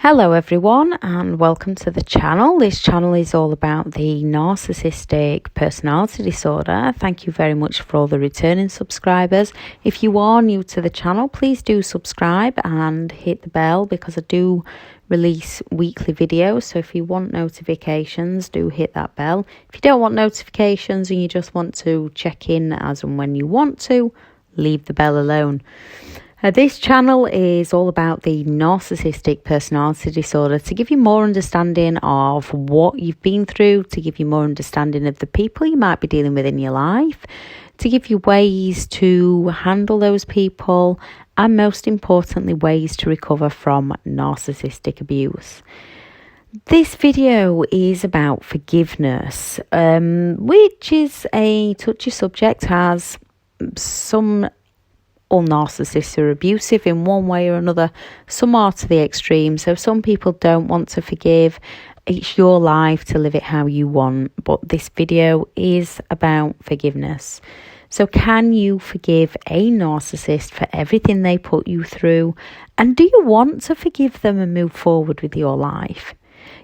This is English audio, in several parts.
Hello everyone and welcome to the channel. This channel is all about the narcissistic personality disorder. Thank you very much for all the returning subscribers. If you are new to the channel, please do subscribe and hit the bell because I do release weekly videos. So if you want notifications, do hit that bell. If you don't want notifications and you just want to check in as and when you want to, leave the bell alone. This channel is all about the narcissistic personality disorder to give you more understanding of what you've been through, to give you more understanding of the people you might be dealing with in your life, to give you ways to handle those people, and most importantly, ways to recover from narcissistic abuse. This video is about forgiveness, which is a touchy subject, as some all narcissists are abusive in one way or another. Some are to the extreme. So some people don't want to forgive. It's your life to live it how you want. But this video is about forgiveness. So can you forgive a narcissist for everything they put you through? And do you want to forgive them and move forward with your life?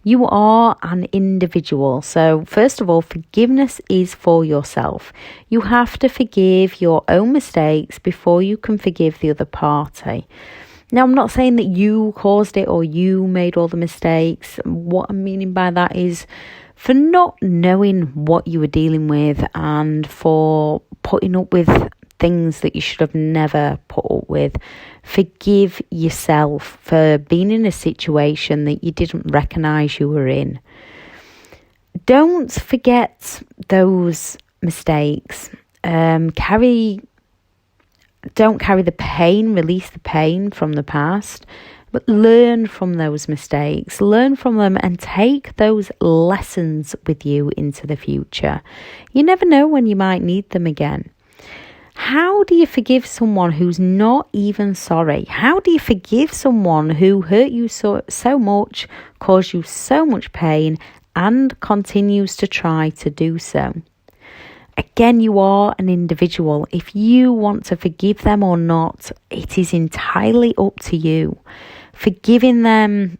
You are an individual. So first of all, forgiveness is for yourself. You have to forgive your own mistakes before you can forgive the other party. Now, I'm not saying that you caused it or you made all the mistakes. What I'm meaning by that is for not knowing what you were dealing with and for putting up with things that you should have never put up with. Forgive yourself for being in a situation that you didn't recognise you were in. Don't forget those mistakes. Don't carry the pain, release the pain from the past, but learn from those mistakes. Learn from them and take those lessons with you into the future. You never know when you might need them again. How do you forgive someone who's not even sorry? How do you forgive someone who hurt you so much, caused you so much pain, and continues to try to do so? Again, you are an individual. If you want to forgive them or not, it is entirely up to you. Forgiving them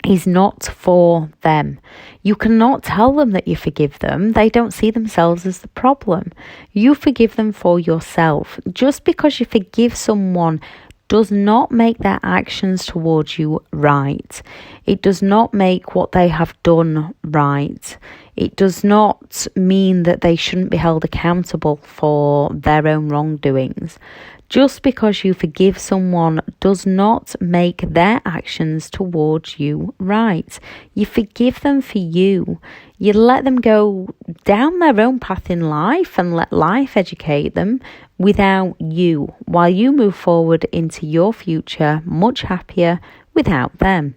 is not for them. You cannot tell them that you forgive them. They don't see themselves as the problem. You forgive them for yourself. Just because you forgive someone does not make their actions towards you right. It does not make what they have done right. It does not mean that they shouldn't be held accountable for their own wrongdoings. Just because you forgive someone does not make their actions towards you right. You forgive them for you. You let them go down their own path in life and let life educate them without you, while you move forward into your future much happier without them.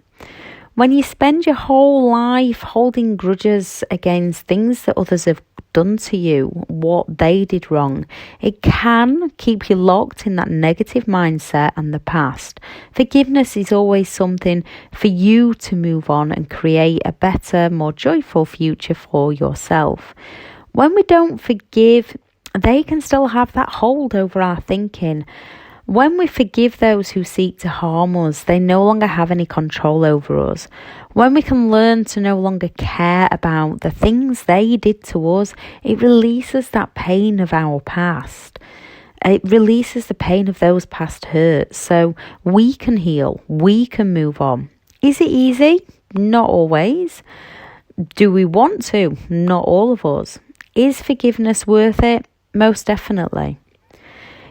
When you spend your whole life holding grudges against things that others have done to you, what they did wrong, it can keep you locked in that negative mindset and the past. Forgiveness is always something for you to move on and create a better, more joyful future for yourself. When we don't forgive, they can still have that hold over our thinking. When we forgive those who seek to harm us, they no longer have any control over us. When we can learn to no longer care about the things they did to us, it releases that pain of our past. It releases the pain of those past hurts. So we can heal. We can move on. Is it easy? Not always. Do we want to? Not all of us. Is forgiveness worth it? Most definitely.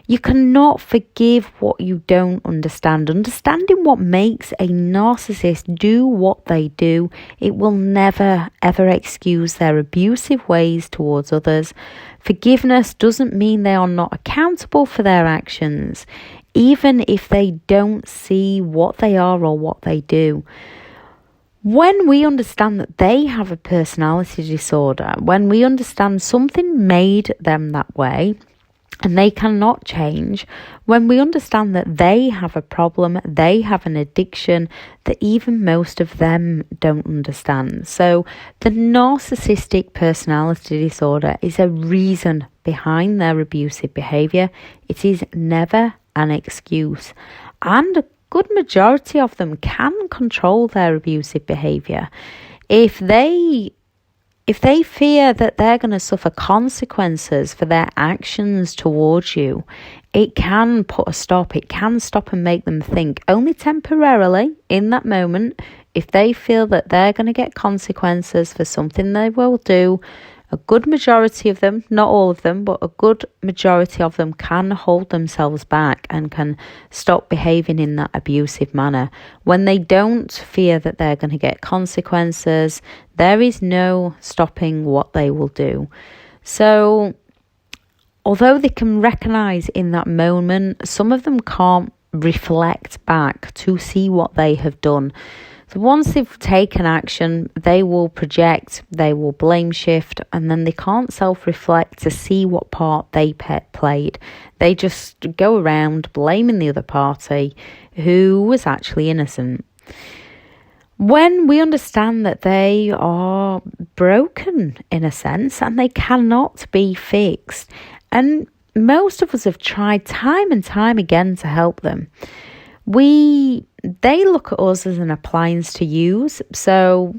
You cannot forgive what you don't understand. Understanding what makes a narcissist do what they do, it will never ever excuse their abusive ways towards others. Forgiveness doesn't mean they are not accountable for their actions, even if they don't see what they are or what they do. When we understand that they have a personality disorder, when we understand something made them that way, and they cannot change, when we understand that they have a problem, they have an addiction that even most of them don't understand. So the narcissistic personality disorder is a reason behind their abusive behaviour. It is never an excuse. And good majority of them can control their abusive behaviour. If they fear that they're going to suffer consequences for their actions towards you, it can put a stop. It can stop and make them think only temporarily in that moment. If they feel that they're going to get consequences for something they will do, a good majority of them, not all of them, but a good majority of them can hold themselves back and can stop behaving in that abusive manner. When they don't fear that they're going to get consequences, there is no stopping what they will do. So, although they can recognise in that moment, some of them can't reflect back to see what they have done. So once they've taken action, they will project, they will blame shift, and then they can't self-reflect to see what part they played. They just go around blaming the other party who was actually innocent. When we understand that they are broken in a sense and they cannot be fixed, and most of us have tried time and time again to help them, they look at us as an appliance to use. So,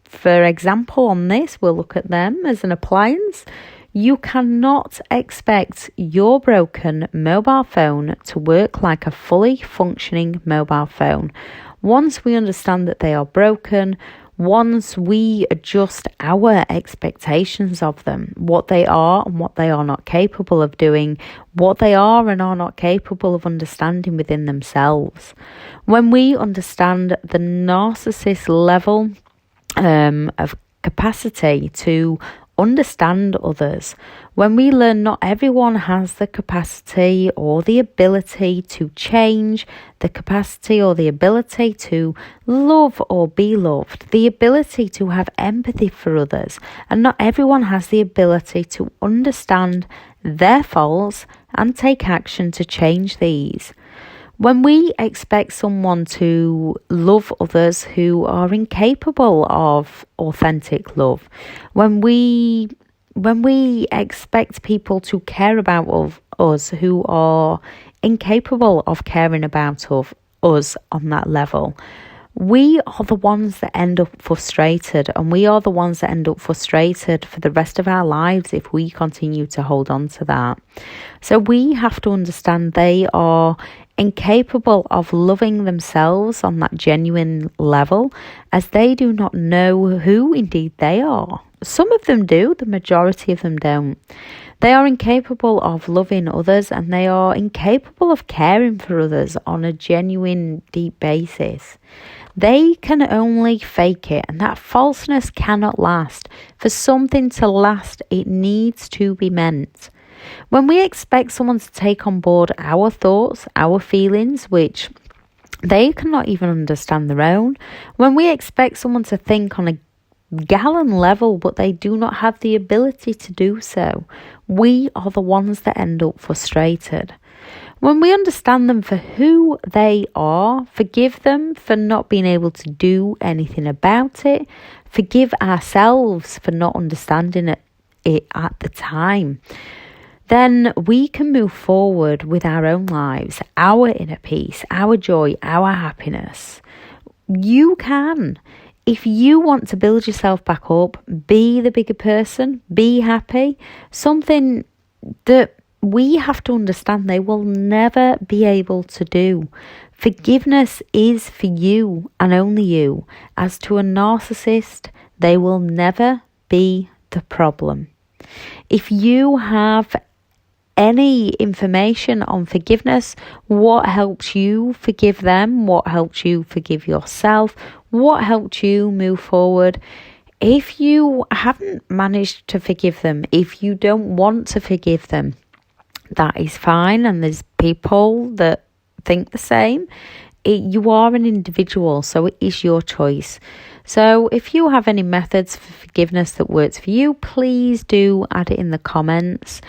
for example, on this, we'll look at them as an appliance. You cannot expect your broken mobile phone to work like a fully functioning mobile phone. Once we understand that they are broken, once we adjust our expectations of them, what they are and what they are not capable of doing, what they are and are not capable of understanding within themselves. When we understand the narcissist level of capacity to understand others, when we learn not everyone has the capacity or the ability to change, the capacity or the ability to love or be loved, the ability to have empathy for others, and not everyone has the ability to understand their faults and take action to change these. When we expect someone to love others who are incapable of authentic love, when we expect people to care about us who are incapable of caring about us on that level, we are the ones that end up frustrated, and we are the ones that end up frustrated for the rest of our lives if we continue to hold on to that. So we have to understand they are incapable of loving themselves on that genuine level, as they do not know who indeed they are. Some of them do, the majority of them don't. They are incapable of loving others, and they are incapable of caring for others on a genuine, deep basis. They can only fake it, and that falseness cannot last. For something to last, it needs to be meant. When we expect someone to take on board our thoughts, our feelings, which they cannot even understand their own, when we expect someone to think on a gallon level, but they do not have the ability to do so, we are the ones that end up frustrated. When we understand them for who they are, forgive them for not being able to do anything about it, forgive ourselves for not understanding it at the time, then we can move forward with our own lives, our inner peace, our joy, our happiness. You can. If you want to build yourself back up, be the bigger person, be happy, something that we have to understand they will never be able to do. Forgiveness is for you and only you. As to a narcissist, they will never be the problem. If you have any information on forgiveness, what helps you forgive them, what helps you forgive yourself, what helped you move forward. If you haven't managed to forgive them, if you don't want to forgive them, that is fine, and there's people that think the same. You are an individual, so it is your choice. So if you have any methods for forgiveness that works for you, please do add it in the comments.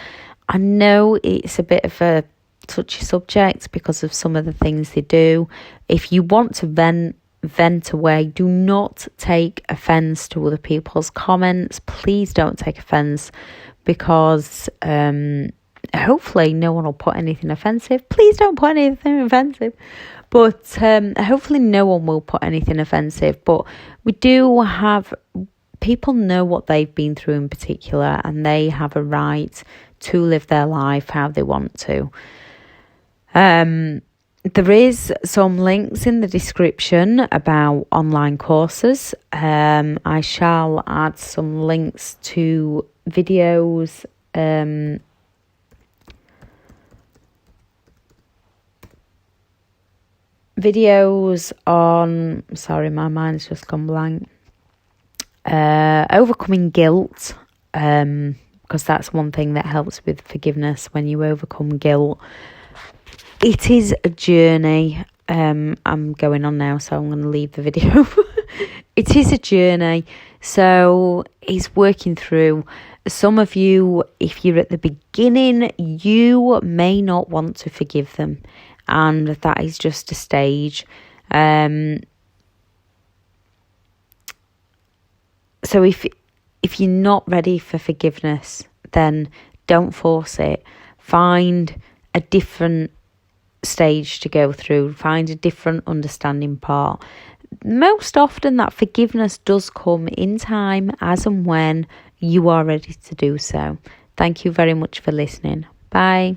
I know it's a bit of a touchy subject because of some of the things they do. If you want to vent away, do not take offence to other people's comments. Please don't take offence, because hopefully no one will put anything offensive. Please don't put anything offensive. But hopefully no one will put anything offensive. But we do have, people know what they've been through in particular, and they have a right to live their life how they want to. There is some links in the description about online courses. I shall add some links to videos, on, sorry, my mind's just gone blank, overcoming guilt, because that's one thing that helps with forgiveness. When you overcome guilt, it is a journey. I'm going on now, so I'm going to leave the video. It is a journey, so it's working through. Some of you, if you're at the beginning, you may not want to forgive them, and that is just a stage. So if you're not ready for forgiveness, then don't force it. Find a different stage to go through. Find a different understanding part. Most often that forgiveness does come in time, as and when you are ready to do so. Thank you very much for listening. Bye.